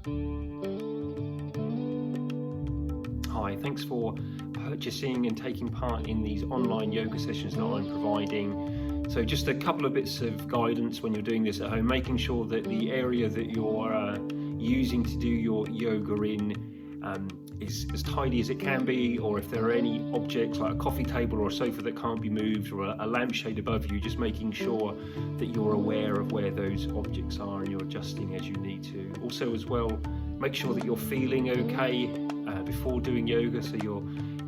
Hi, thanks for purchasing and taking part in these online yoga sessions that I'm providing. So just a couple of bits of guidance when you're doing this at home, making sure that the area that you're using to do your yoga in is as tidy as it can be, or if there are any objects like a coffee table or a sofa that can't be moved, or a lampshade above you, just making sure that you're aware of where those objects are and you're adjusting as you need to. Also as well, make sure that you're feeling okay before doing yoga. So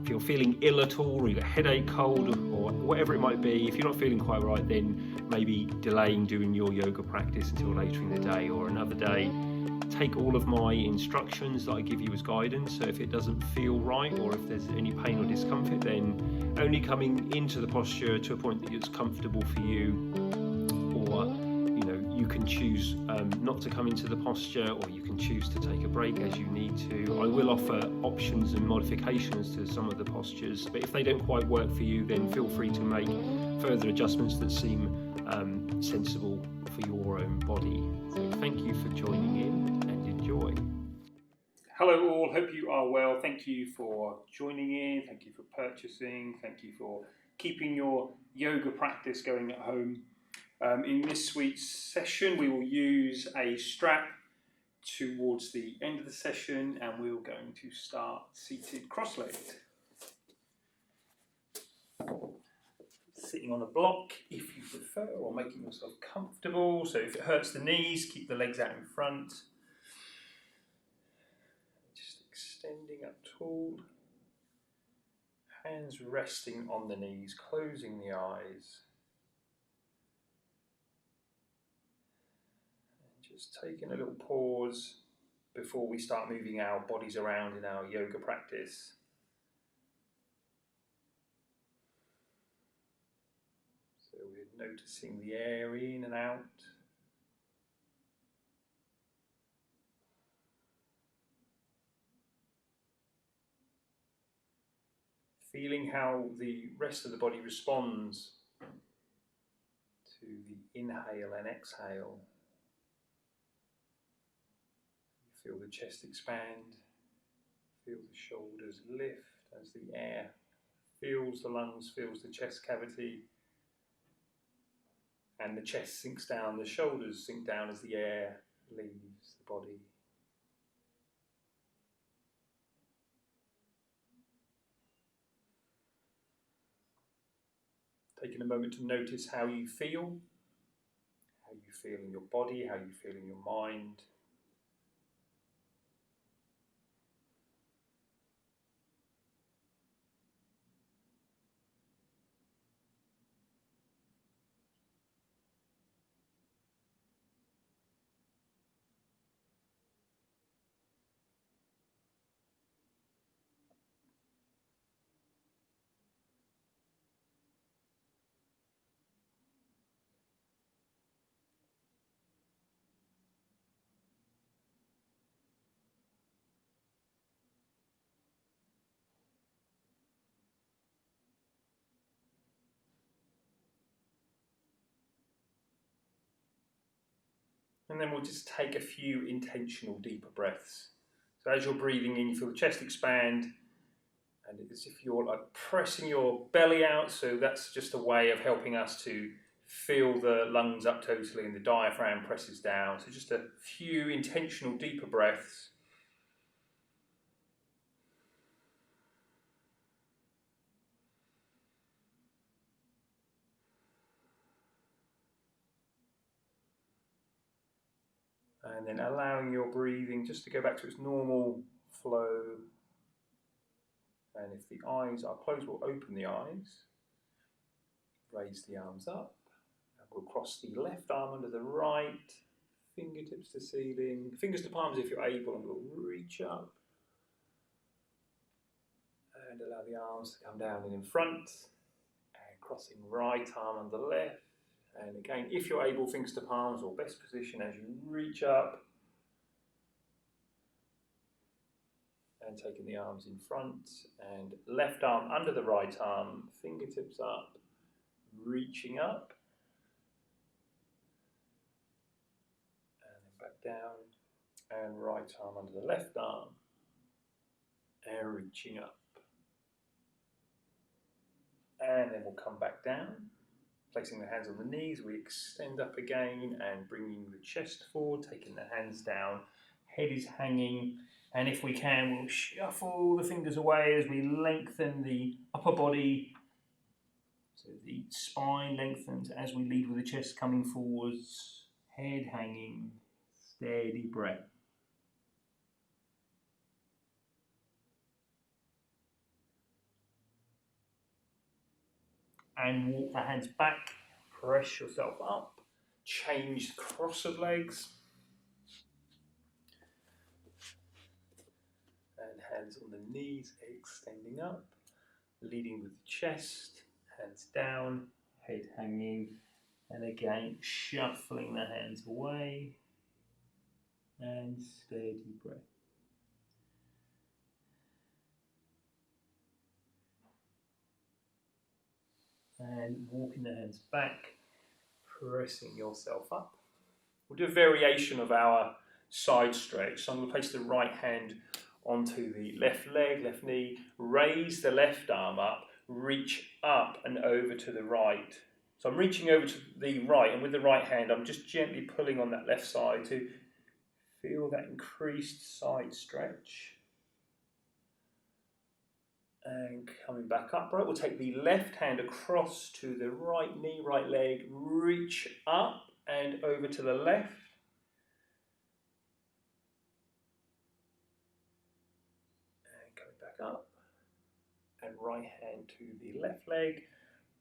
if you're feeling ill at all, or you've got a headache, cold, or whatever it might be, if you're not feeling quite right, then maybe delaying doing your yoga practice until later in the day or another day. Take all of my instructions that I give you as guidance. So if it doesn't feel right, or if there's any pain or discomfort, then only coming into the posture to a point that it's comfortable for you, or you can choose not to come into the posture, or you can choose to take a break as you need to. I will offer options and modifications to some of the postures, but if they don't quite work for you, then feel free to make further adjustments that seem sensible for your own body. So thank you for joining in and enjoy. Hello all, hope you are well. Thank you for joining in, thank you for purchasing, thank you for keeping your yoga practice going at home. In this week's session, we will use a strap towards the end of the session, and we're going to start seated cross-legged. Sitting on a block if you prefer, or making yourself comfortable. So if it hurts the knees, keep the legs out in front. Just extending up tall. Hands resting on the knees, closing the eyes. Just taking a little pause before we start moving our bodies around in our yoga practice. So we're noticing the air in and out. Feeling how the rest of the body responds to the inhale and exhale. Feel the chest expand, feel the shoulders lift as the air fills the lungs, fills the chest cavity, and the chest sinks down, the shoulders sink down as the air leaves the body. Taking a moment to notice how you feel in your body, how you feel in your mind. And then we'll just take a few intentional deeper breaths. So as you're breathing in, you feel the chest expand, and it's as if you're like pressing your belly out. So that's just a way of helping us to fill the lungs up totally, and the diaphragm presses down. So just a few intentional deeper breaths. And then allowing your breathing just to go back to its normal flow. And if the eyes are closed, we'll open the eyes. Raise the arms up. And we'll cross the left arm under the right. Fingertips to ceiling. Fingers to palms if you're able, and we'll reach up. And allow the arms to come down and in front. And crossing right arm under the left. And again, if you're able, fingers to palms, or best position as you reach up. And taking the arms in front, and left arm under the right arm, fingertips up, reaching up, and then back down, and right arm under the left arm and reaching up. And then we'll come back down, placing the hands on the knees. We extend up again and bringing the chest forward, taking the hands down, head is hanging, and if we can, we'll shuffle the fingers away as we lengthen the upper body. So the spine lengthens as we lead with the chest coming forwards, head hanging, steady breath. And walk the hands back, press yourself up, change the cross of legs. And hands on the knees, extending up, leading with the chest, hands down, head hanging, and again shuffling the hands away, and steady breath. And walking the hands back, pressing yourself up. We'll do a variation of our side stretch. So I'm going to place the right hand onto the left leg, left knee, raise the left arm up, reach up and over to the right. So I'm reaching over to the right, and with the right hand I'm just gently pulling on that left side to feel that increased side stretch. And coming back up, right, we'll take the left hand across to the right knee, right leg, reach up and over to the left. And coming back up. And right hand to the left leg,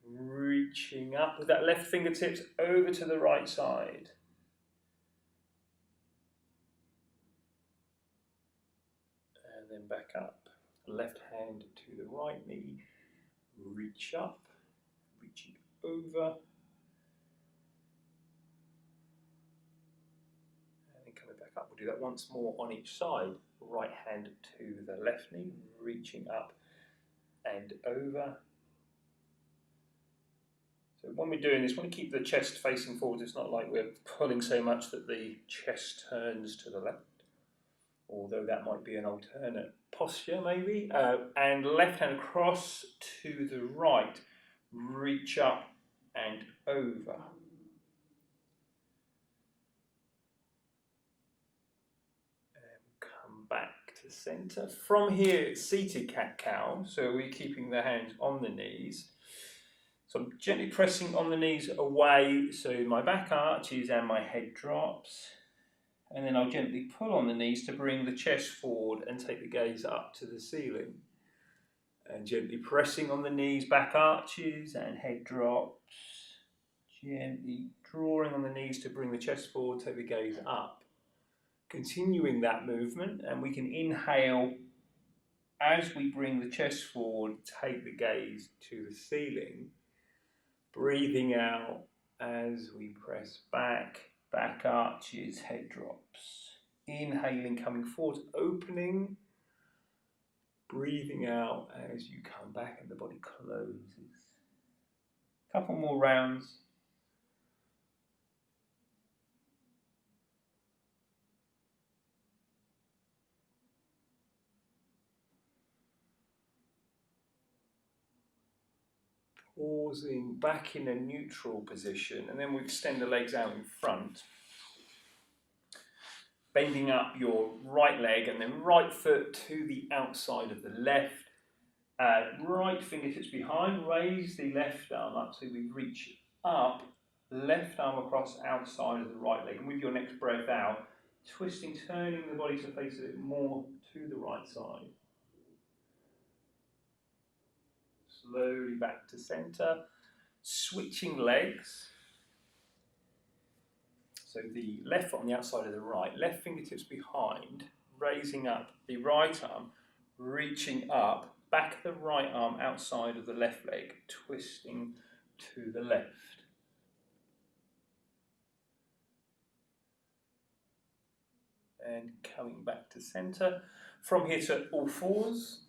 reaching up with that left fingertips over to the right side. And then back up. Left hand to the right knee, reach up, reaching over. And then coming back up. We'll do that once more on each side. Right hand to the left knee, reaching up and over. So when we're doing this, we want to keep the chest facing forwards. It's not like we're pulling so much that the chest turns to the left, although that might be an alternate posture maybe. And left hand across to the right, reach up and over. And come back to centre. From here, it's seated cat-cow, so we're keeping the hands on the knees. So I'm gently pressing on the knees away so my back arches and my head drops. And then I'll gently pull on the knees to bring the chest forward and take the gaze up to the ceiling. And gently pressing on the knees, back arches and head drops. Gently drawing on the knees to bring the chest forward, take the gaze up. Continuing that movement, and we can inhale as we bring the chest forward, take the gaze to the ceiling. Breathing out as we press back, back arches, head drops. Inhaling, coming forward, opening. Breathing out as you come back and the body closes. Couple more rounds. Pausing back in a neutral position, and then we extend the legs out in front. Bending up your right leg and then right foot to the outside of the left. Right fingertips behind, raise the left arm up so we reach up, left arm across outside of the right leg. And with your next breath out, twisting, turning the body to face a bit more to the right side. Slowly back to centre, switching legs. So the left foot on the outside of the right, left fingertips behind, raising up the right arm, reaching up, back the right arm outside of the left leg, twisting to the left. And coming back to centre. From here to all fours.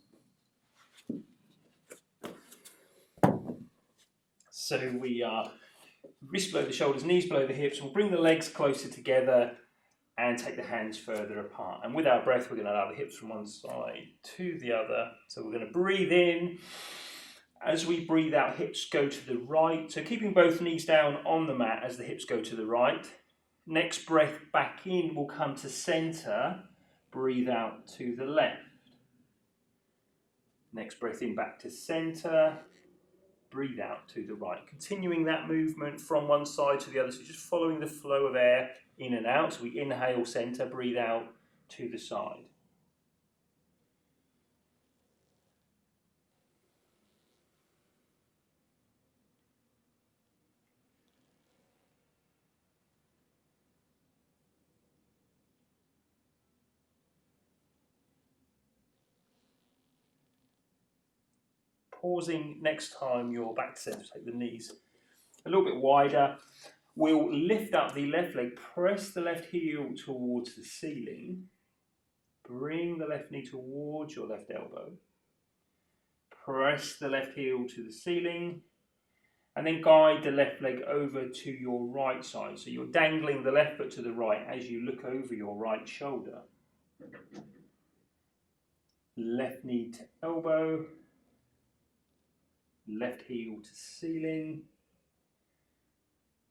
So we are wrists below the shoulders, knees below the hips. We'll bring the legs closer together and take the hands further apart. And with our breath, we're going to allow the hips from one side to the other. So we're going to breathe in. As we breathe out, hips go to the right. So keeping both knees down on the mat as the hips go to the right. Next breath back in will come to center. Breathe out to the left. Next breath in back to center. Breathe out to the right. Continuing that movement from one side to the other. So just following the flow of air in and out. So we inhale center, breathe out to the side. Pausing next time you're back to center, take the knees a little bit wider. We'll lift up the left leg, press the left heel towards the ceiling, bring the left knee towards your left elbow, press the left heel to the ceiling, and then guide the left leg over to your right side. So you're dangling the left foot to the right as you look over your right shoulder. Left knee to elbow, left heel to ceiling,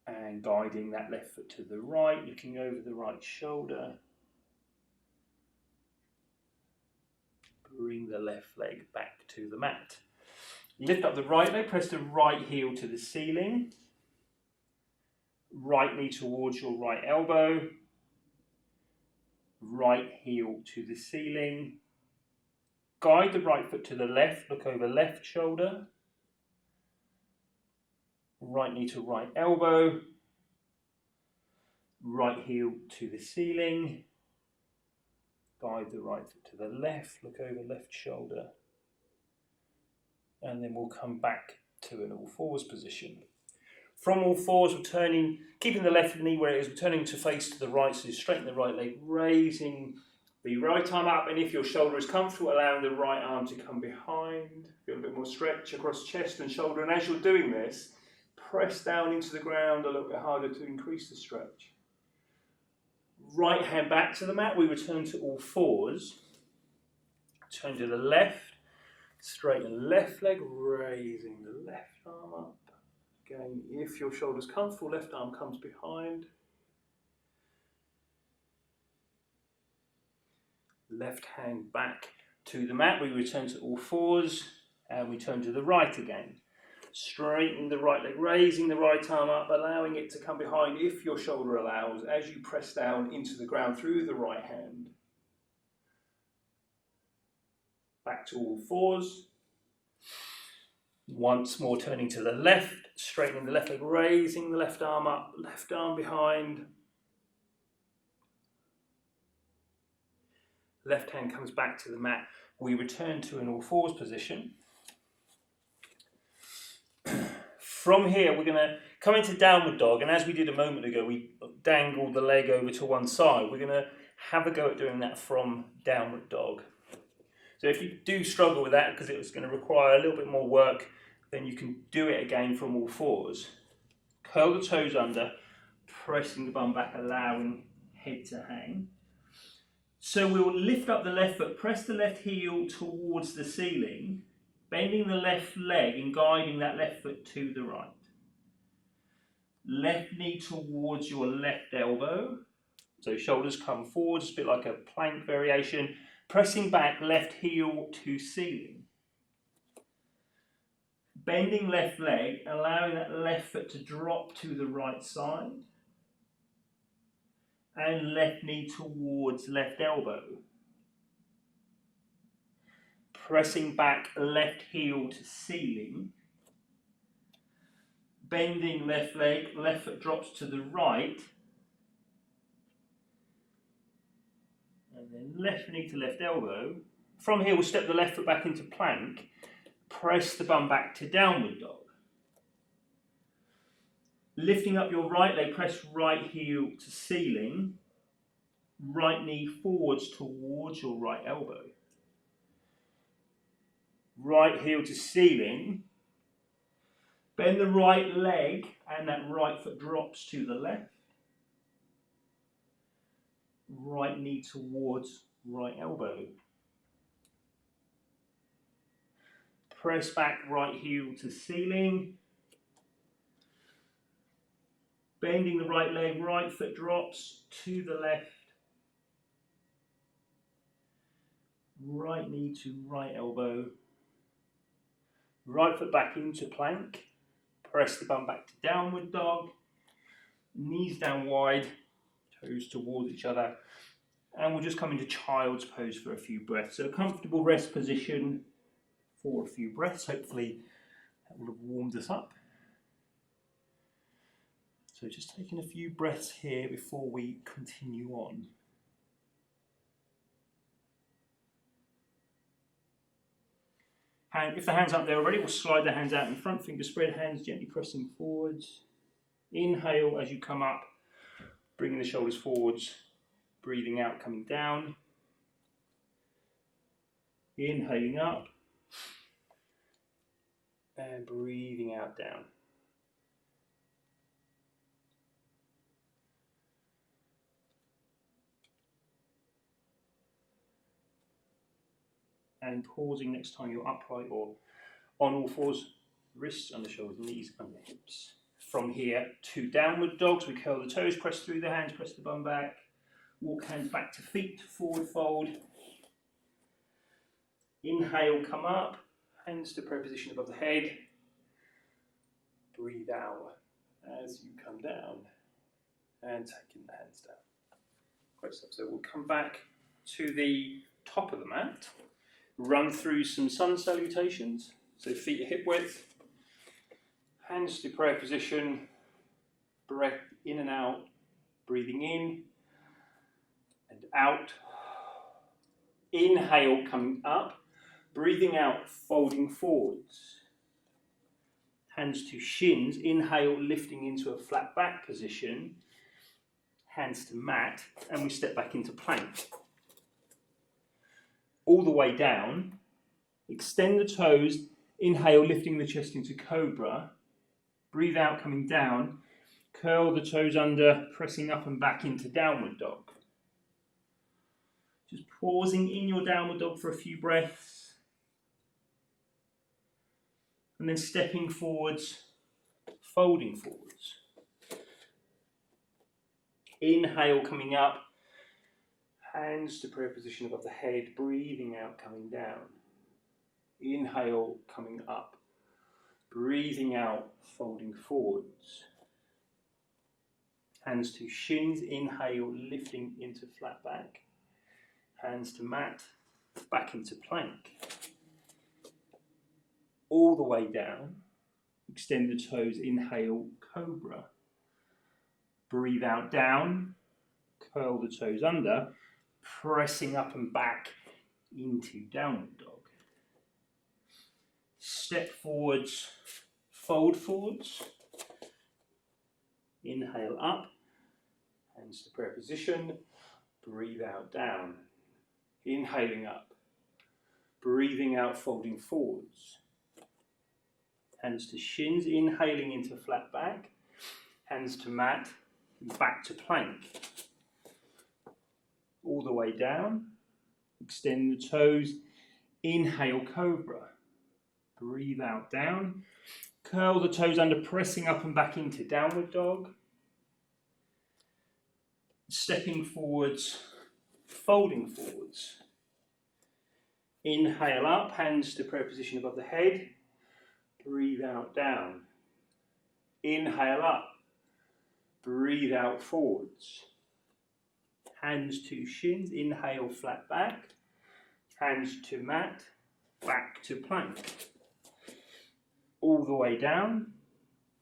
and guiding that left foot to the right, looking over the right shoulder. Bring the left leg back to the mat. Lift up the right leg, press the right heel to the ceiling. Right knee towards your right elbow. Right heel to the ceiling. Guide the right foot to the left, look over left shoulder. Right knee to right elbow. Right heel to the ceiling. Guide the right foot to the left, look over left shoulder. And then we'll come back to an all fours position. From all fours, we're turning, keeping the left knee where it is, we're turning to face to the right, so straighten the right leg, raising the right arm up, and if your shoulder is comfortable, allowing the right arm to come behind. Feel a bit more stretch across chest and shoulder, and as you're doing this, press down into the ground a little bit harder to increase the stretch. Right hand back to the mat, we return to all fours. Turn to the left, straighten the left leg, raising the left arm up. Again, if your shoulder's comfortable, left arm comes behind. Left hand back to the mat, we return to all fours, and we turn to the right again. Straighten the right leg, raising the right arm up, allowing it to come behind if your shoulder allows, as you press down into the ground through the right hand. Back to all fours. Once more turning to the left, straightening the left leg, raising the left arm up, left arm behind. Left hand comes back to the mat. We return to an all fours position. From here, we're going to come into downward dog, and as we did a moment ago, we dangled the leg over to one side. We're going to have a go at doing that from downward dog. So if you do struggle with that, because it's going to require a little bit more work, then you can do it again from all fours. Curl the toes under, pressing the bum back, allowing head to hang. So we'll lift up the left foot, press the left heel towards the ceiling, bending the left leg and guiding that left foot to the right. Left knee towards your left elbow. So shoulders come forward, just a bit like a plank variation. Pressing back, left heel to ceiling. Bending left leg, allowing that left foot to drop to the right side. And left knee towards left elbow. Pressing back, left heel to ceiling. Bending left leg, left foot drops to the right. And then left knee to left elbow. From here, we'll step the left foot back into plank. Press the bum back to downward dog. Lifting up your right leg, press right heel to ceiling. Right knee forwards towards your right elbow. Right heel to ceiling. Bend the right leg and that right foot drops to the left. right knee towards right elbow. Press back right heel to ceiling. Bending the right leg, right foot drops to the left. Right knee to right elbow. Right foot back into plank. Press the bum back to downward dog. Knees down wide, toes towards each other. And we'll just come into child's pose for a few breaths. So a comfortable rest position for a few breaths. Hopefully that will have warmed us up. So just taking a few breaths here before we continue on. If the hands aren't there already, we'll slide the hands out in front, finger spread, hands gently pressing forwards. Inhale as you come up, bringing the shoulders forwards, breathing out, coming down. Inhaling up, and breathing out, down. And pausing next time you're upright or on all fours, wrists under shoulders, knees under hips. From here to downward dogs, we curl the toes, press through the hands, press the bum back. Walk hands back to feet, forward fold. Inhale, come up, hands to prayer position above the head. Breathe out as you come down and taking the hands down. Great stuff. So we'll come back to the top of the mat. Run through some sun salutations. So feet at hip width, hands to prayer position, breath in and out, breathing in and out. Inhale, coming up, breathing out, folding forwards. Hands to shins, inhale, lifting into a flat back position. Hands to mat, and we step back into plank. All the way down, extend the toes, inhale, lifting the chest into cobra. Breathe out, coming down, curl the toes under, pressing up and back into downward dog. Just pausing in your downward dog for a few breaths. And then stepping forwards, folding forwards. Inhale, coming up. Hands to prayer position above the head, breathing out, coming down. Inhale, coming up. Breathing out, folding forwards. Hands to shins, inhale, lifting into flat back. Hands to mat, back into plank. All the way down, extend the toes, inhale, cobra. Breathe out, down, curl the toes under, pressing up and back into downward dog. Step forwards, fold forwards. Inhale up, hands to prayer position. Breathe out, down. Inhaling up, breathing out, folding forwards. Hands to shins, inhaling into flat back. Hands to mat, back to plank. All the way down, extend the toes, inhale, cobra. Breathe out, down. Curl the toes under, pressing up and back into downward dog. Stepping forwards, folding forwards. Inhale up, hands to prayer position above the head. Breathe out, down. Inhale up. Breathe out, forwards. Hands to shins, inhale, flat back. Hands to mat, back to plank. All the way down.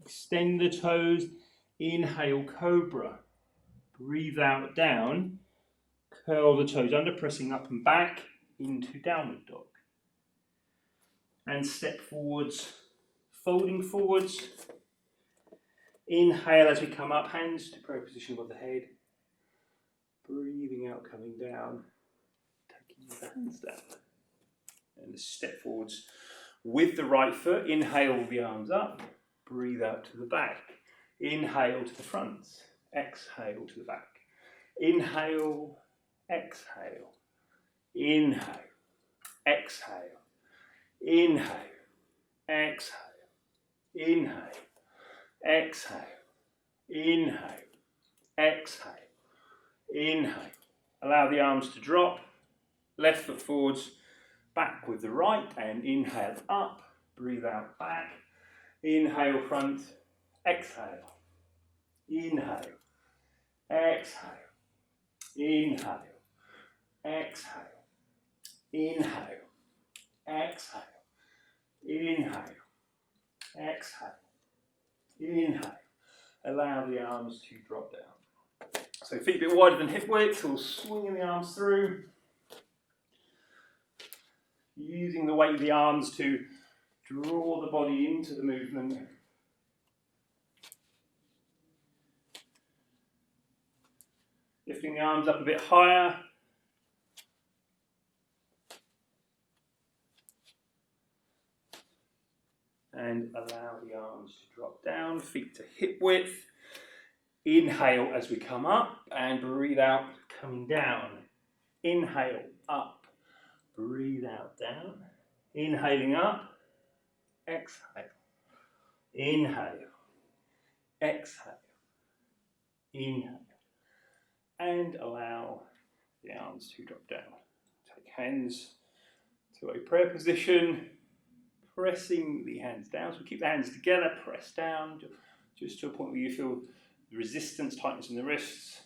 Extend the toes, inhale, cobra. Breathe out, down. Curl the toes under, pressing up and back into downward dog. And step forwards, folding forwards. Inhale as we come up, hands to prayer position above the head. Breathing out, coming down, taking the hands down. And step forwards with the right foot. Inhale the arms up, breathe out to the back. Inhale to the front, exhale to the back. Inhale, exhale, inhale, exhale, inhale, exhale, inhale, exhale, inhale, exhale, inhale. Allow the arms to drop, left foot forwards, back with the right, and inhale up, breathe out back, inhale front, exhale, inhale, exhale, inhale, exhale, inhale, exhale, inhale, exhale, inhale. Allow the arms to drop down. So feet a bit wider than hip width, or swinging the arms through. Using the weight of the arms to draw the body into the movement. Lifting the arms up a bit higher. And allow the arms to drop down, feet to hip width. Inhale as we come up, and breathe out, coming down. Inhale, up, breathe out, down. Inhaling up, exhale. Inhale, exhale, inhale. And allow the arms to drop down. Take hands to a prayer position, pressing the hands down. So keep the hands together, press down, just to a point where you feel the resistance, tightness in the wrists.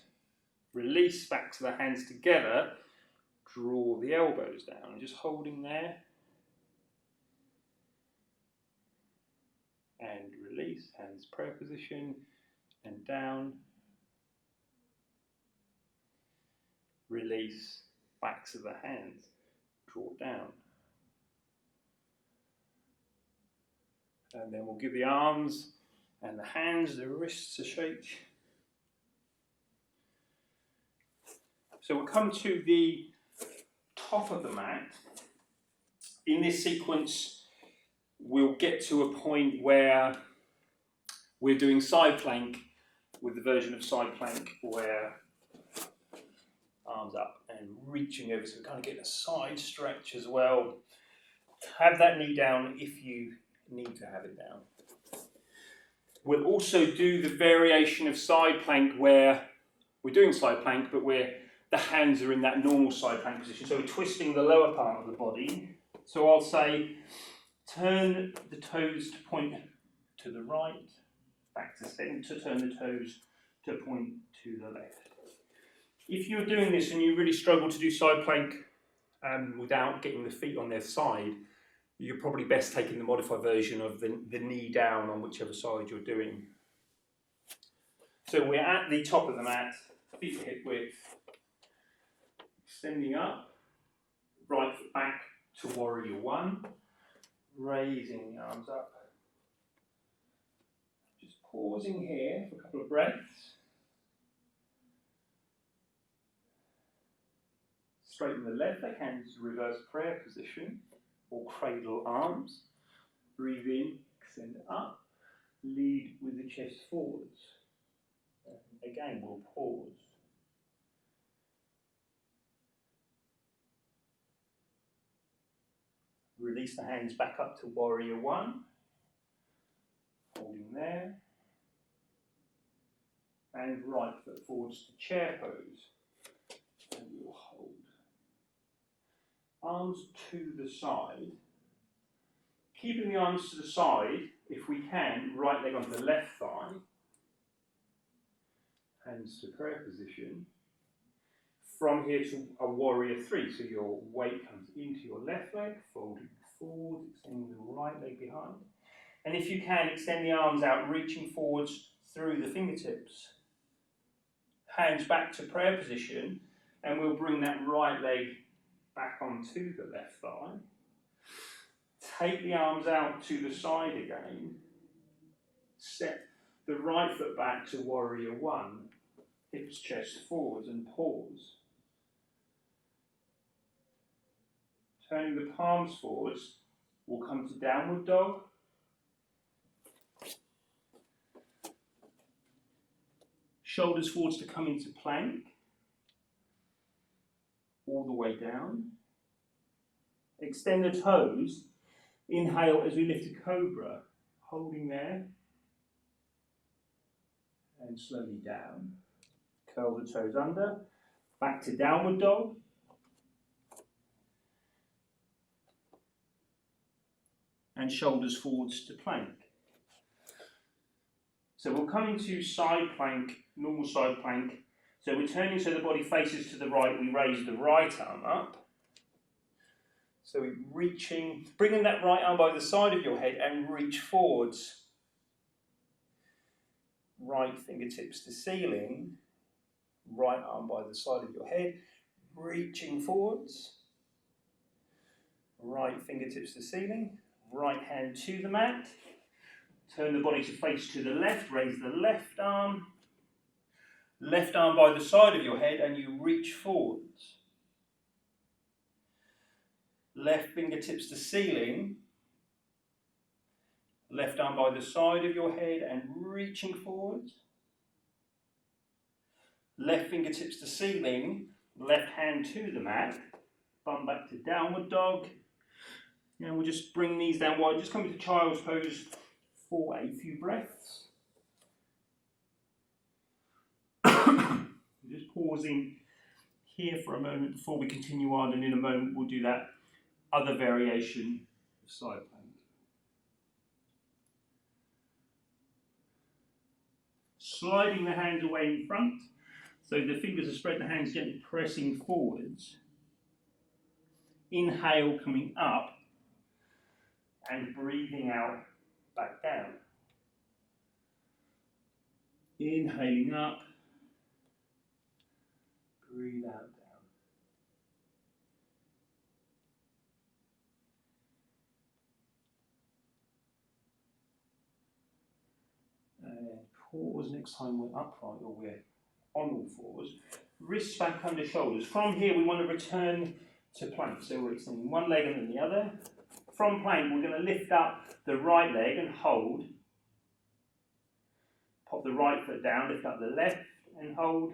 Release back to the hands together, draw the elbows down, and just holding there. And release, hands prayer position, and down. Release, backs of the hands, draw down. And then we'll give the arms and the hands, the wrists a shake. So we'll come to the top of the mat. In this sequence, we'll get to a point where we're doing side plank with the version of side plank where arms up and reaching over, so we're kind of getting a side stretch as well. Have that knee down if you need to have it down. We'll also do the variation of side plank where we're doing side plank, but where the hands are in that normal side plank position. So we're twisting the lower part of the body. So I'll say, turn the toes to point to the right, back to centre, turn the toes to point to the left. If you're doing this and you really struggle to do side plank without getting the feet on their side, you're probably best taking the modified version of the knee down on whichever side you're doing. So we're at the top of the mat, feet hip width, extending up, right foot back to warrior one, raising the arms up. Just pausing here for a couple of breaths. Straighten the left leg, hands to reverse prayer position or cradle arms. Breathe in, extend up, lead with the chest forwards. And again, we'll pause. Release the hands back up to warrior one. Holding there. And right foot forwards to chair pose. And we'll hold. Arms to the side. Keeping the arms to the side, if we can, right leg onto the left thigh. Hands to prayer position. From here to a warrior three, so your weight comes into your left leg, folding forward, extending the right leg behind. And if you can, extend the arms out, reaching forwards through the fingertips. Hands back to prayer position, and we'll bring that right leg back onto the left thigh. Take the arms out to the side again. Step the right foot back to warrior one. Hips, chest forwards, and pause. Turning the palms forwards, we'll come to downward dog. Shoulders forwards to come into plank. all the way down. Extend the toes. Inhale as we lift a cobra, holding there. And slowly down. Curl the toes under. Back to downward dog. And shoulders forwards to plank. So we'll come into side plank, normal side plank. So we're turning so the body faces to the right. We raise the right arm up. So we're reaching, bringing that right arm by the side of your head and reach forwards. Right fingertips to ceiling. Right arm by the side of your head, reaching forwards. Right fingertips to ceiling. Right hand to the mat. Turn the body to face to the left. Raise the left arm. Left arm by the side of your head and you reach forwards. Left fingertips to ceiling. Left arm by the side of your head and reaching forwards. Left fingertips to ceiling. Left hand to the mat. Bum back to downward dog. And we'll just bring these down wide. Just come into child's pose for a few breaths. Just pausing here for a moment before we continue on, and in a moment we'll do that other variation of side plank. Sliding the hands away in front, so the fingers are spread, the hands gently pressing forwards. Inhale, coming up, and breathing out, back down. Inhaling up, breathe out, down. And pause next time we're upright or we're on all fours. Wrists back under shoulders. From here we want to return to plank. So we're extending one leg and then the other. From plank we're going to lift up the right leg and hold. Pop the right foot down, lift up the left and hold.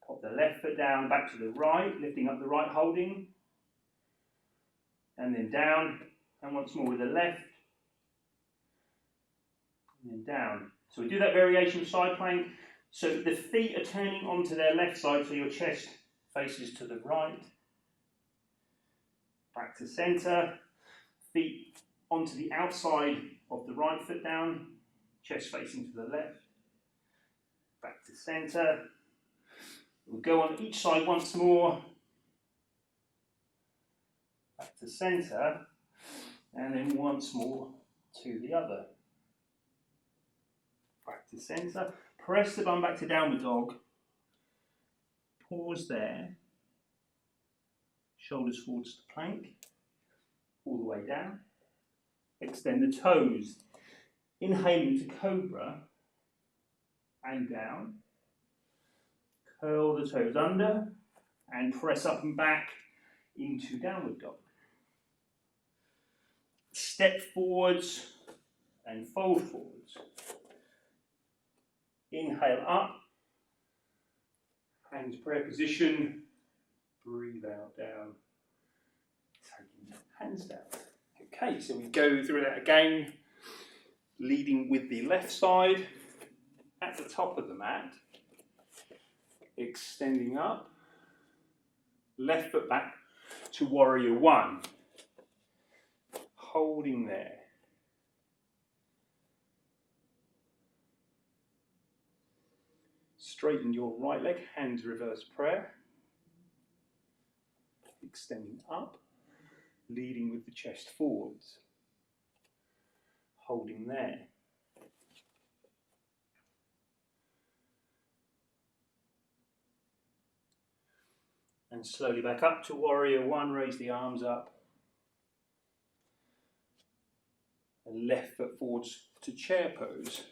Pop the left foot down, back to the right, lifting up the right, holding. And then down, and once more with the left. And then down. So we do that variation of side plank. So the feet are turning onto their left side, so your chest faces to the right. Back to centre. Feet onto the outside of the right foot down. Chest facing to the left. Back to centre. We'll go on each side once more. Back to centre. And then once more to the other. Back to centre. Press the bum back to downward dog. Pause there. Shoulders forwards to plank. All the way down. Extend the toes. Inhaling to cobra. And down. Curl the toes under. And press up and back into downward dog. Step forwards and fold forwards. Inhale up, hands prayer position, breathe out, down, taking hands down. Okay, so we go through that again, leading with the left side at the top of the mat, extending up, left foot back to warrior one, holding there. Straighten your right leg, hands reverse prayer. Extending up, leading with the chest forwards. Holding there. And slowly back up to warrior one, raise the arms up. And left foot forwards to chair pose,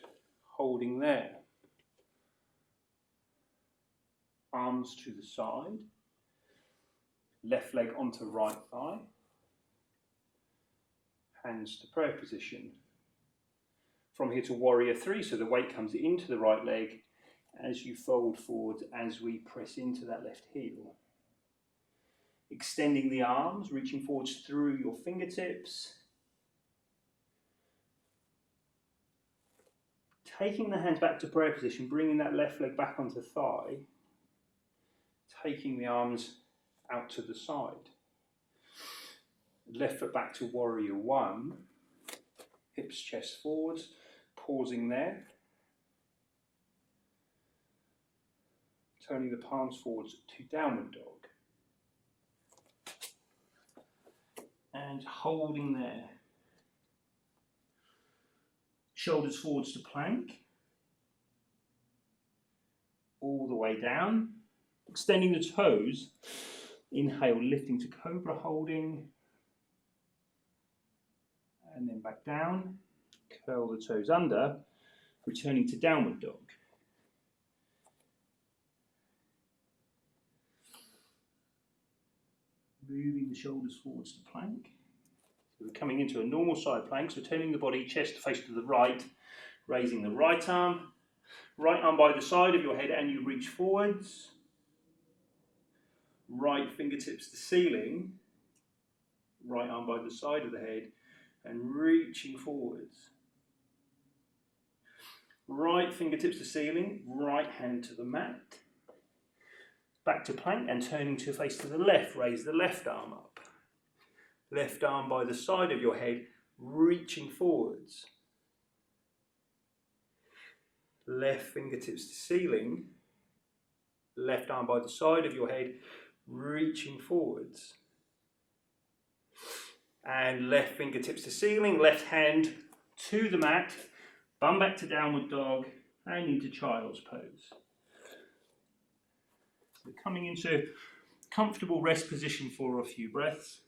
holding there. Arms to the side, left leg onto right thigh, hands to prayer position. From here to warrior three, so the weight comes into the right leg as you fold forward as we press into that left heel. Extending the arms, reaching forwards through your fingertips. Taking the hands back to prayer position, bringing that left leg back onto thigh. Taking the arms out to the side. Left foot back to warrior one. Hips, chest forwards. Pausing there. Turning the palms forwards to downward dog. And holding there. Shoulders forwards to plank. All the way down. Extending the toes. Inhale, lifting to cobra, holding. And then back down. Curl the toes under. Returning to downward dog. Moving the shoulders forwards to plank. So we're coming into a normal side plank, so turning the body, chest to face to the right, raising the right arm by the side of your head, and you reach forwards. Right fingertips to ceiling, right arm by the side of the head, and reaching forwards. Right fingertips to ceiling, right hand to the mat. Back to plank and turning to face to the left, raise the left arm up. Left arm by the side of your head, reaching forwards. Left fingertips to ceiling, left arm by the side of your head, reaching forwards. And left fingertips to ceiling, left hand to the mat, bum back to downward dog and into child's pose. So coming into comfortable rest position for a few breaths.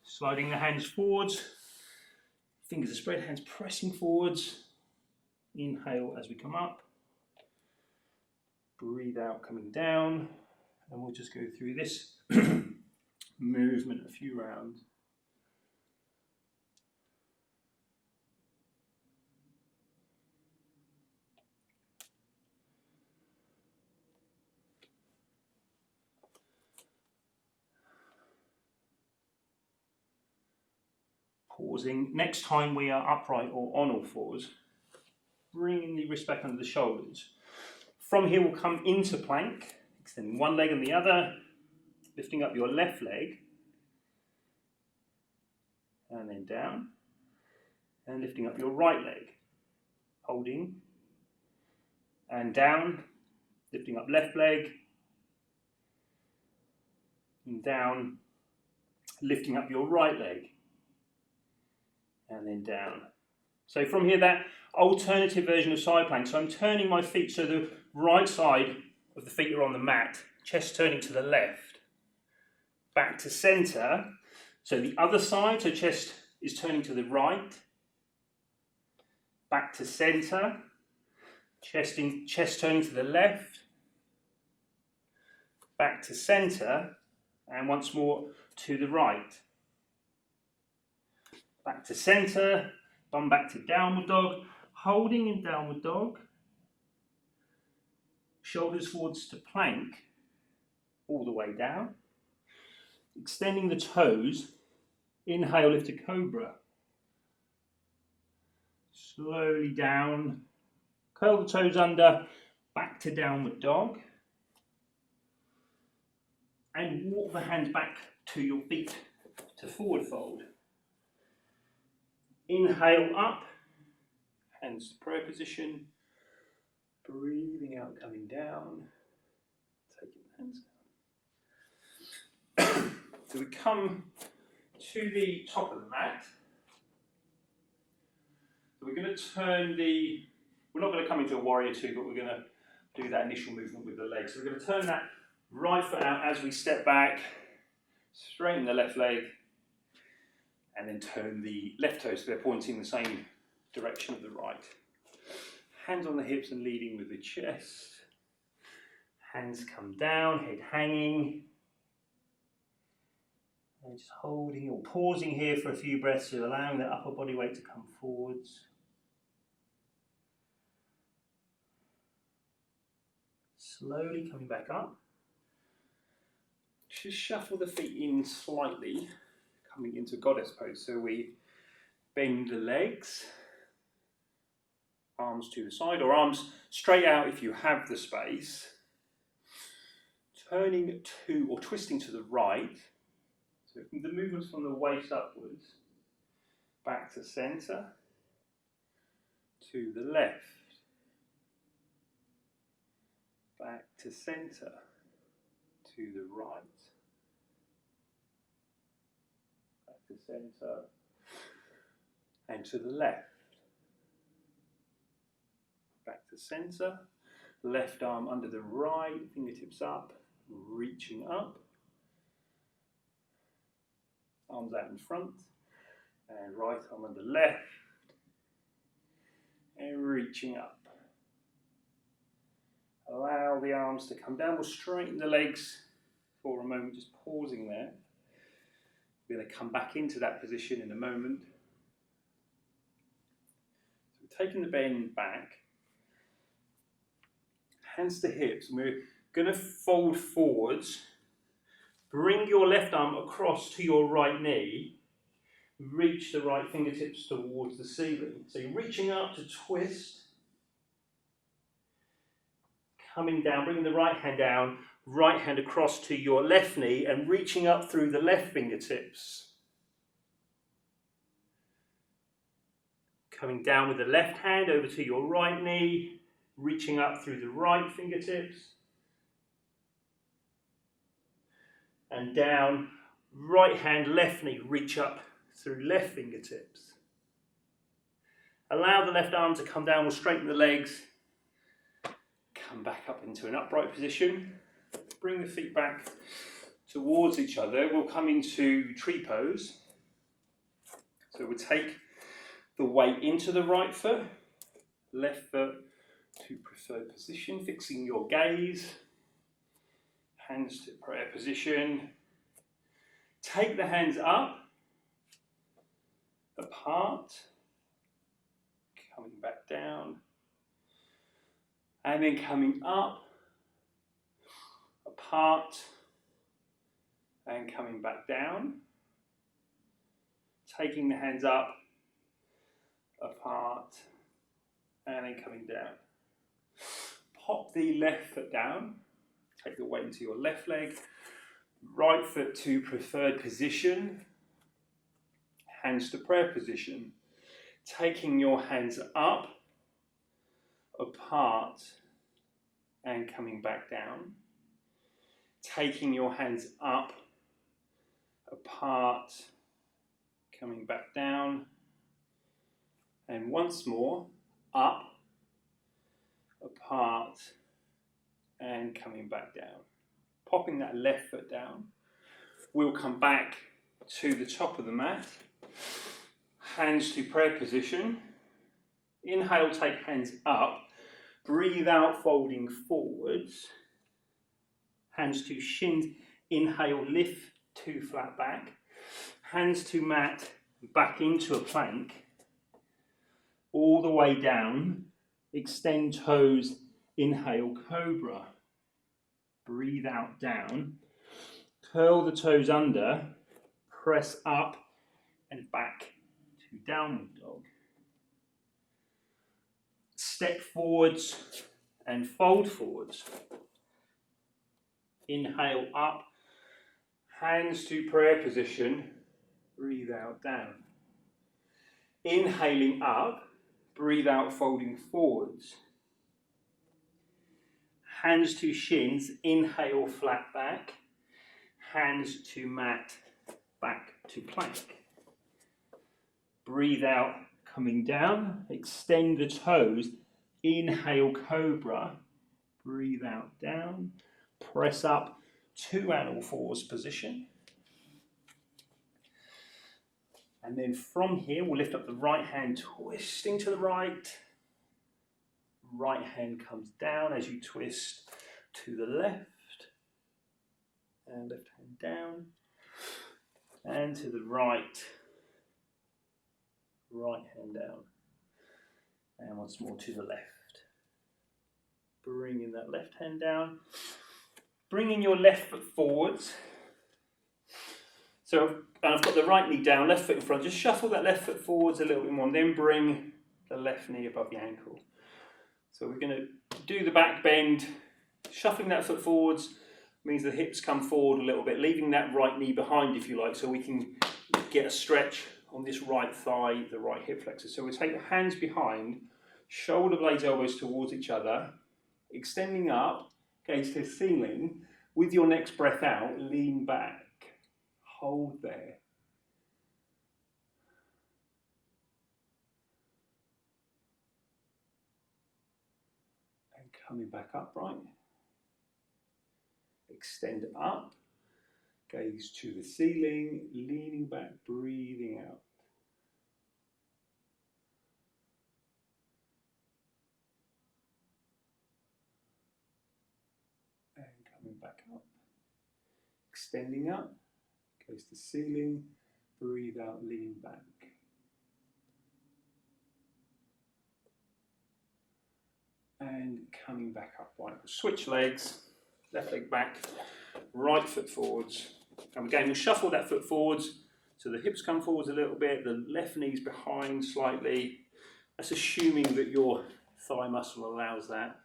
Sliding the hands forwards, fingers are spread, hands pressing forwards. Inhale as we come up. Breathe out coming down. And we'll just go through this movement a few rounds. Pausing. Next time we are upright or on all fours, bringing the wrist back under the shoulders. From here we'll come into plank, extending one leg and the other, lifting up your left leg, and then down, and lifting up your right leg, holding, and down, lifting up left leg, and down, lifting up your right leg, and then down. So from here, that alternative version of side plank. So I'm turning my feet so the right side of the feet are on the mat, chest turning to the left, back to center. So the other side, so chest is turning to the right, back to center, chest turning to the left, back to center, and once more to the right. Back to center, bum back to downward dog, holding in downward dog, shoulders forwards to plank, all the way down, extending the toes, inhale, lift to cobra, slowly down, curl the toes under, back to downward dog, and walk the hands back to your feet to forward fold. Inhale up, hands to prayer position, breathing out, coming down, taking the hands down. So we come to the top of the mat. So we're going to turn we're not going to come into a warrior two, but we're going to do that initial movement with the legs. So we're going to turn that right foot out as we step back, straighten the left leg, and then turn the left toes so they're pointing the same direction of the right. Hands on the hips and leading with the chest. Hands come down, head hanging. And just holding or pausing here for a few breaths, so allowing the upper body weight to come forwards. Slowly coming back up. Just shuffle the feet in slightly, coming into goddess pose. So we bend the legs, arms to the side, or arms straight out if you have the space. Turning to or twisting to the right. So the movements from the waist upwards, back to centre, to the left, back to centre, to the right, back to centre, and to the left, back to centre, left arm under the right, fingertips up, reaching up, arms out in front, and right arm on the left, and reaching up. Allow the arms to come down. We'll straighten the legs for a moment, just pausing there. We're going to come back into that position in a moment. So we're taking the bend back, hands to hips, and we're going to fold forwards. Bring your left arm across to your right knee. Reach the right fingertips towards the ceiling. So you're reaching up to twist. Coming down, bringing the right hand down, right hand across to your left knee and reaching up through the left fingertips. Coming down with the left hand over to your right knee, reaching up through the right fingertips. And down, right hand, left knee, reach up through left fingertips. Allow the left arm to come down, we'll straighten the legs. Come back up into an upright position. Bring the feet back towards each other. We'll come into tree pose. So we'll take the weight into the right foot, left foot to preferred position, fixing your gaze. Hands to prayer position. Take the hands up, apart, coming back down, and then coming up, apart, and coming back down. Taking the hands up, apart, and then coming down. Pop the left foot down, take the weight into your left leg, right foot to preferred position, hands to prayer position. Taking your hands up, apart, and coming back down. Taking your hands up, apart, coming back down. And once more, up, apart, and coming back down. Popping that left foot down. We'll come back to the top of the mat. Hands to prayer position. Inhale, take hands up. Breathe out, folding forwards. Hands to shins. Inhale, lift to flat back. Hands to mat, back into a plank. All the way down. Extend toes. Inhale, cobra. Breathe out, down. Curl the toes under. Press up and back to downward dog. Step forwards and fold forwards. Inhale up, hands to prayer position, breathe out down. Inhaling up, breathe out folding forwards. Hands to shins, inhale flat back, hands to mat, back to plank. Breathe out, coming down, extend the toes, inhale cobra, breathe out down, press up to animal fours position. And then from here, we'll lift up the right hand, twisting to the right. Right hand comes down as you twist to the left. And left hand down. and to the right. Right hand down. And once more to the left. Bringing that left hand down. Bringing your left foot forwards. So I've got the right knee down, left foot in front. Just shuffle that left foot forwards a little bit more, and then bring the left knee above the ankle. So we're going to do the back bend. Shuffling that foot forwards means the hips come forward a little bit, leaving that right knee behind if you like, so we can get a stretch on this right thigh, the right hip flexor. So we'll take the hands behind, shoulder blades, elbows towards each other, extending up, gaze to the ceiling. With your next breath out, lean back, hold there. And coming back upright. Extend up, gaze to the ceiling, leaning back, breathing out. And coming back up. Extending up, gaze to ceiling, breathe out, lean back. And coming back upright. Switch legs, left leg back, right foot forwards. And again, we'll shuffle that foot forwards so the hips come forwards a little bit, the left knee's behind slightly. That's assuming that your thigh muscle allows that.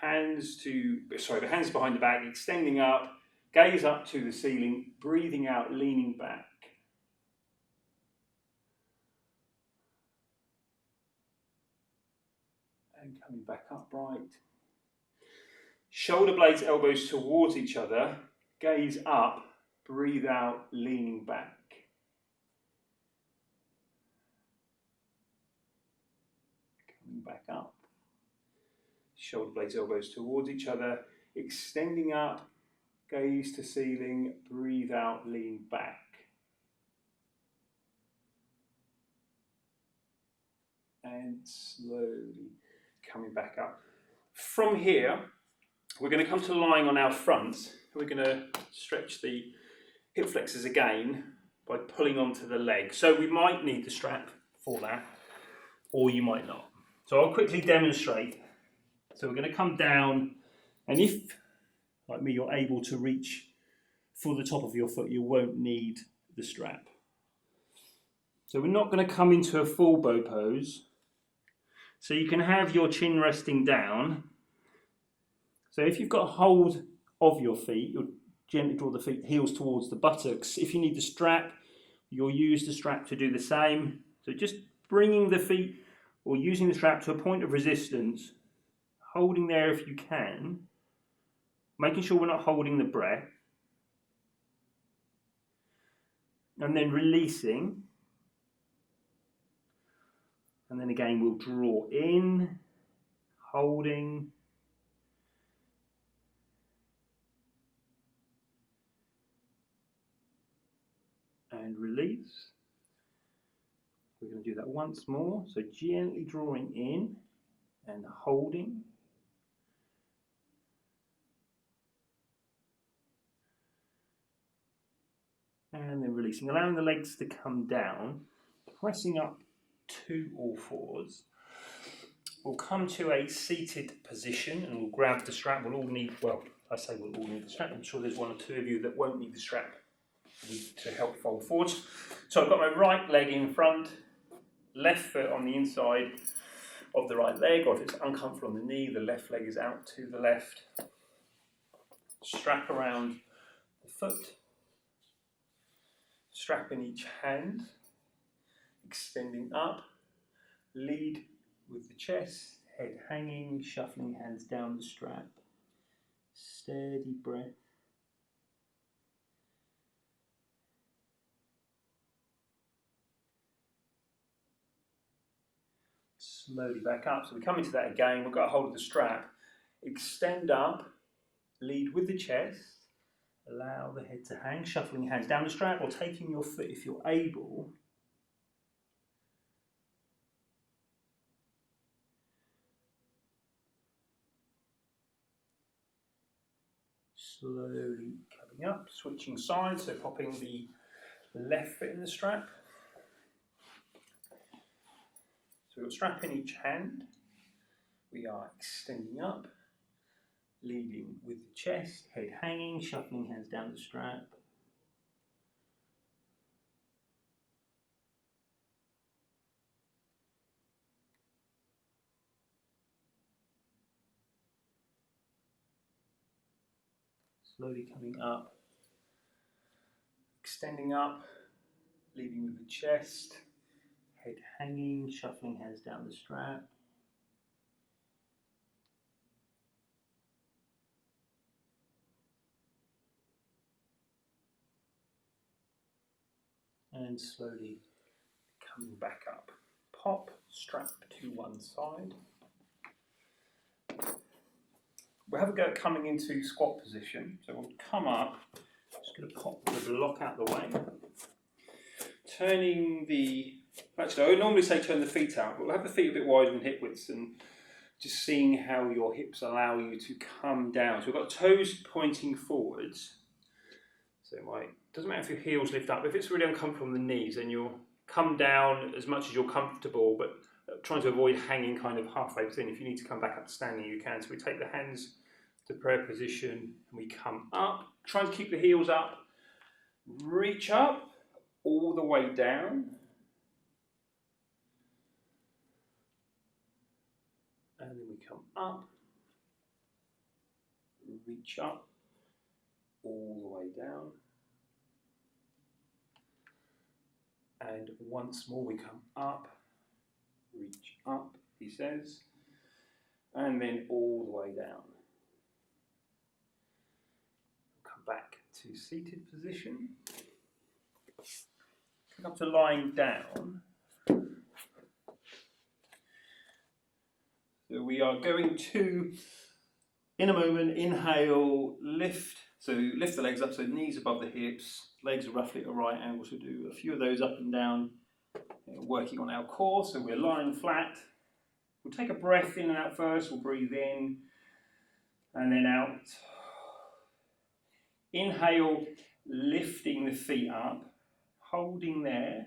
The hands behind the back, extending up, gaze up to the ceiling, breathing out, leaning back. And coming back upright. Shoulder blades, elbows towards each other, gaze up, breathe out, leaning back. Coming back up. Shoulder blades, elbows towards each other, extending up, gaze to ceiling, breathe out, lean back. And slowly coming back up. From here, we're going to come to lying on our front. We're going to stretch the hip flexors again by pulling onto the leg. So we might need the strap for that, or you might not. So I'll quickly demonstrate. So we're going to come down, and if, like me, you're able to reach for the top of your foot, you won't need the strap. So we're not going to come into a full bow pose. So you can have your chin resting down. So if you've got a hold of your feet, you'll gently draw the feet heels towards the buttocks. If you need the strap, you'll use the strap to do the same. So just bringing the feet or using the strap to a point of resistance, holding there if you can, making sure we're not holding the breath, and then releasing. And then again, we'll draw in, holding, and release. We're going to do that once more. So gently drawing in and holding. And then releasing, allowing the legs to come down, pressing up to all fours. We'll come to a seated position and we'll grab the strap. We'll all need, well, I say we'll all need the strap. I'm sure there's one or two of you that won't need the strap to help fold forwards. So I've got my right leg in front, left foot on the inside of the right leg, or if it's uncomfortable on the knee, the left leg is out to the left. Strap around the foot, strap in each hand, extending up, lead with the chest, head hanging, shuffling hands down the strap. Steady breath. Slowly back up. So we come into that again. We've got a hold of the strap. Extend up, lead with the chest. Allow the head to hang, shuffling hands down the strap or taking your foot if you're able. Slowly coming up, switching sides, so popping the left foot in the strap. So we've got strap in each hand. We are extending up, leading with the chest, head hanging, shuffling hands down the strap. Slowly coming up, extending up, leading with the chest, head hanging, shuffling hands down the strap. And slowly coming back up. Pop, strap to one side. We'll have a go at coming into squat position. So we'll come up, just going to pop the block out the way. Turning the, actually I would normally say turn the feet out, but we'll have the feet a bit wider than hip widths and just seeing how your hips allow you to come down. So we've got toes pointing forwards. So it doesn't matter if your heels lift up, if it's really uncomfortable on the knees, then you'll come down as much as you're comfortable, but trying to avoid hanging kind of halfway between. If you need to come back up standing, you can. So we take the hands to prayer position and we come up. Try to keep the heels up. Reach up all the way down. And then we come up. Reach up all the way down. And once more we come up, reach up, he says, and then all the way down. Come back to seated position. Come up to lying down. So we are going to, in a moment, inhale, lift. So lift the legs up, so knees above the hips, legs are roughly at a right angle, so do a few of those up and down, working on our core, so we're lying flat. We'll take a breath in and out first, we'll breathe in, and then out. Inhale, lifting the feet up, holding there,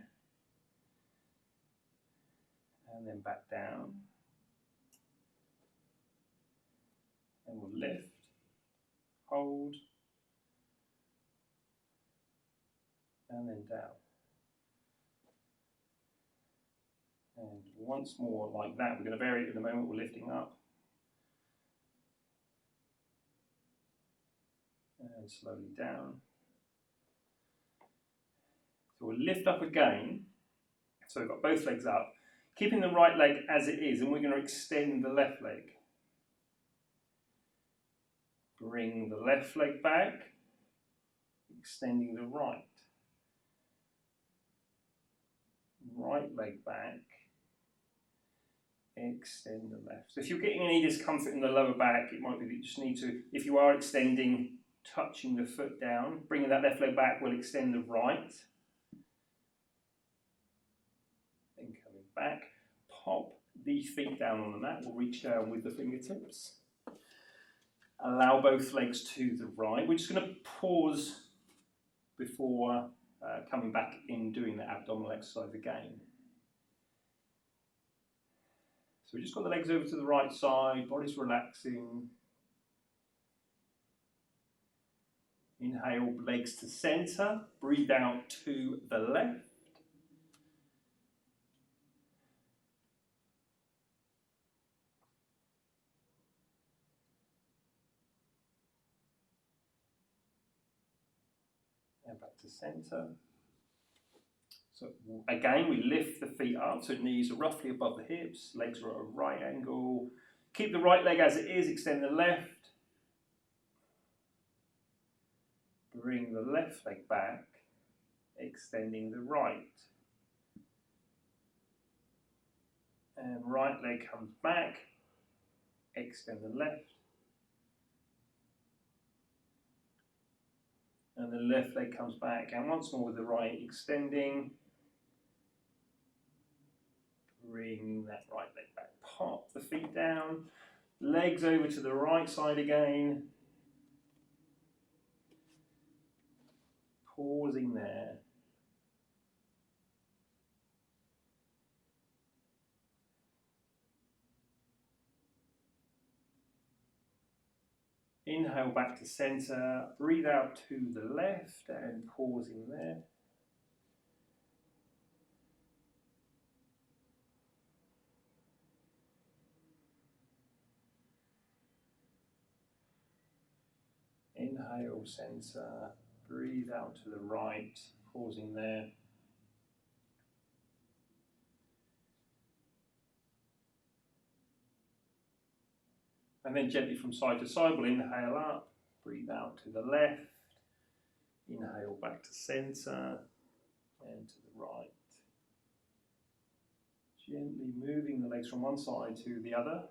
and then back down. And we'll lift, hold, and then down. And once more like that. We're going to vary it in a moment. We're lifting up. And slowly down. So we'll lift up again. So we've got both legs up. Keeping the right leg as it is, and we're going to extend the left leg. Bring the left leg back, extending the right. Right leg back, extend the left. So if you're getting any discomfort in the lower back, it might be that you just need to, if you are extending, touching the foot down, bringing that left leg back will extend the right. Then coming back, pop the feet down on the mat, we'll reach down with the fingertips. Allow both legs to the right. We're just going to pause before coming back in doing the abdominal exercise again. So we just got the legs over to the right side, body's relaxing. Inhale, legs to center, breathe out to the left. And back to center. So again, we lift the feet up, so knees are roughly above the hips, legs are at a right angle. Keep the right leg as it is, extend the left. Bring the left leg back, extending the right. And right leg comes back, extend the left. And the left leg comes back, and once more with the right extending. Bring that right leg back, pop the feet down, legs over to the right side again. Pausing there, Inhale back to center, breathe out to the left and pausing there. Inhale, center, breathe out to the right, pausing there. And then gently from side to side, we'll inhale up, breathe out to the left, inhale back to center and to the right. Gently moving the legs from one side to the other.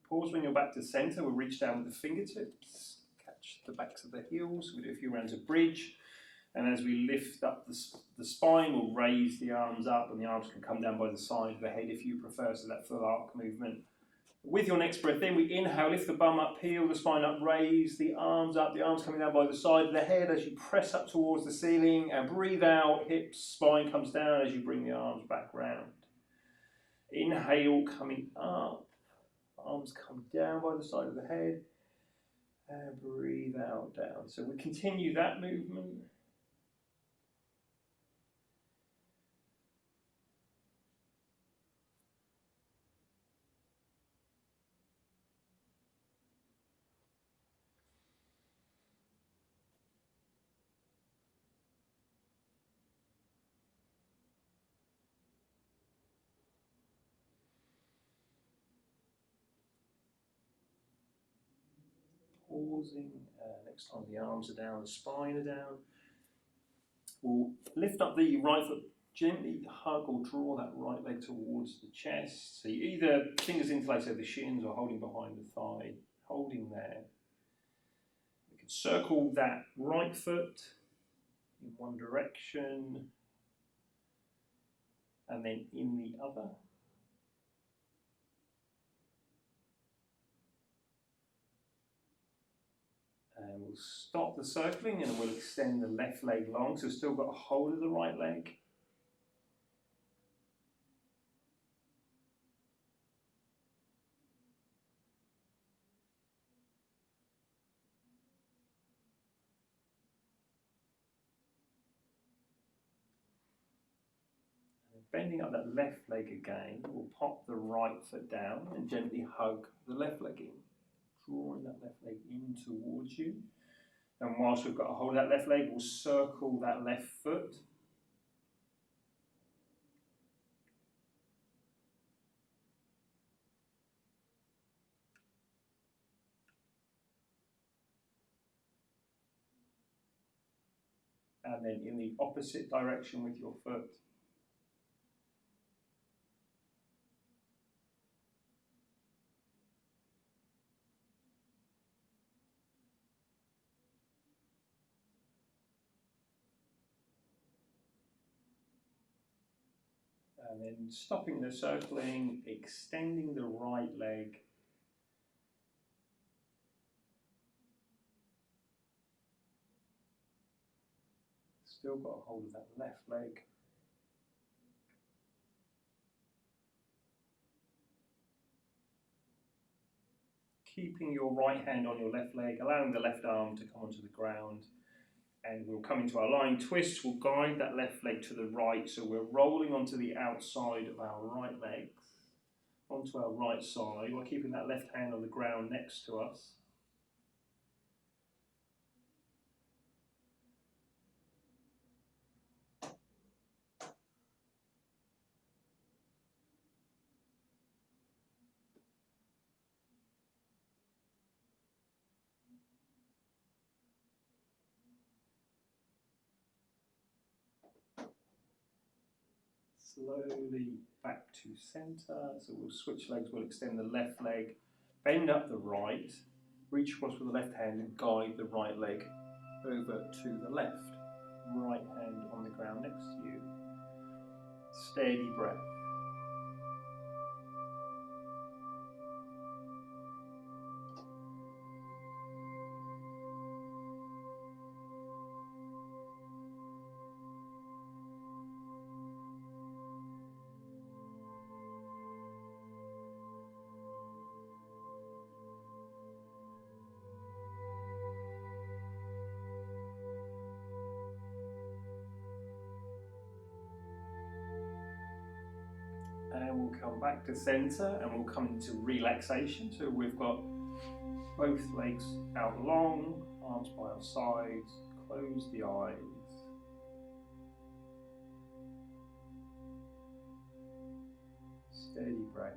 Pause when you're back to center. We'll reach down with the fingertips, catch the backs of the heels. We'll do a few rounds of bridge. And as we lift up the spine, we'll raise the arms up, and the arms can come down by the side of the head if you prefer, so that full arc movement. With your next breath in, we inhale, lift the bum up, peel the spine up, raise the arms coming down by the side of the head as you press up towards the ceiling, and breathe out, hips, spine comes down as you bring the arms back round. Inhale, coming up. Arms come down by the side of the head and breathe out, down. So we continue that movement. Pausing, next time the arms are down, the spine are down. We'll lift up the right foot, gently hug or draw that right leg towards the chest. So you either fingers interlace over the shins or holding behind the thigh, holding there. We can circle that right foot in one direction and then in the other. And we'll stop the circling and we'll extend the left leg long, so we've still got a hold of the right leg. And bending up that left leg again, we'll pop the right foot down and gently hug the left leg in, drawing that left leg in towards you. And whilst we've got a hold of that left leg, we'll circle that left foot. And then in the opposite direction with your foot. And then stopping the circling, extending the right leg. Still got a hold of that left leg. Keeping your right hand on your left leg, allowing the left arm to come onto the ground. And we'll come into our lying twist. We'll guide that left leg to the right. So we're rolling onto the outside of our right legs, onto our right side, while keeping that left hand on the ground next to us. Slowly back to center. So we'll switch legs, we'll extend the left leg, bend up the right, reach across with the left hand and guide the right leg over to the left. Right hand on the ground next to you. Steady breath. come back to center and we'll come into relaxation. So we've got both legs out long, arms by our sides, close the eyes. Steady breath.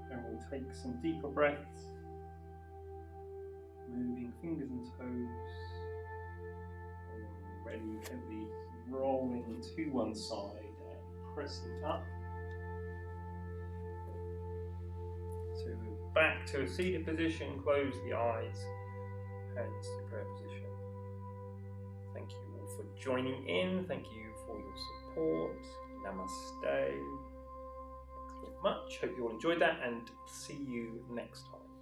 And we'll take some deeper breaths, moving fingers and toes. And when we're ready, gently rolling to one side and pressing up. So we're back to a seated position, close the eyes, hands to prayer position. Thank you all for joining in. Thank you for your support. Namaste. Much. Hope you all enjoyed that and see you next time.